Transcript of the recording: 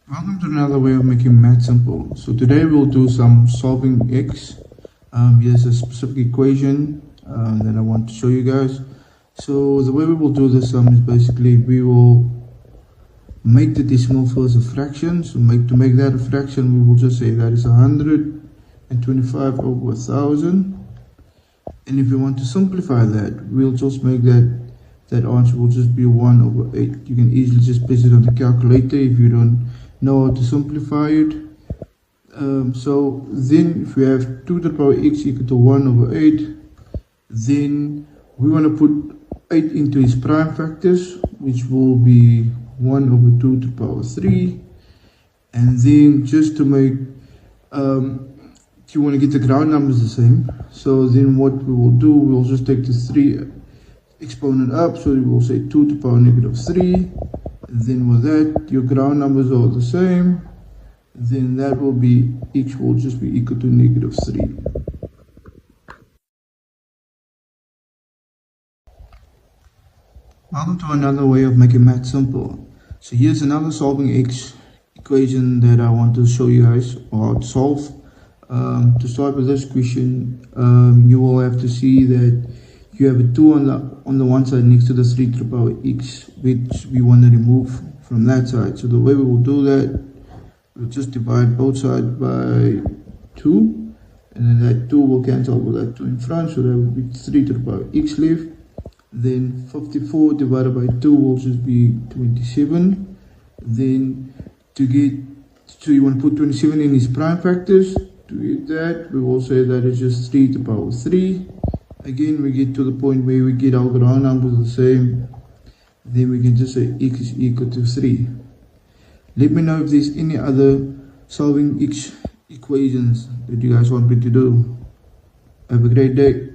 Welcome to another way of making math simple. So today we'll do some solving x. Here's a specific equation that I want to show you guys. So the way we will do this is basically we will make the decimal first a fraction. So to make that a fraction, we will just say that is 125 over 1000. And if you want to simplify that, we'll just make that answer will just be 1 over 8. You can easily just place it on the calculator if you don't know how to simplify it. So then if we have 2 to the power x equal to 1 over 8, then we want to put 8 into its prime factors, which will be 1 over 2 to the power 3. And then just to make you want to get the ground numbers the same, so then what we will do, we'll just take the 3 exponent up, so we will say 2 to the power negative 3, and then with that your ground numbers are the same, then that will be x will just be equal to negative 3. Welcome to another way of making math simple. So here's another solving x equation that I want to show you guys how to solve. To start with this question, you will have to see that you have a 2 on the one side next to the 3 to the power x, which we want to remove from that side. So the way we will do that, we'll just divide both sides by 2, and then that 2 will cancel with that 2 in front, so that will be 3 to the power x left. Then 54 divided by 2 will just be 27. Then so you want to put 27 in its prime factors. To get that, we will say that it's just 3 to the power 3. Again, we get to the point where we get our ground numbers the same. Then we can just say x is equal to 3. Let me know if there's any other solving x equations that you guys want me to do. Have a great day.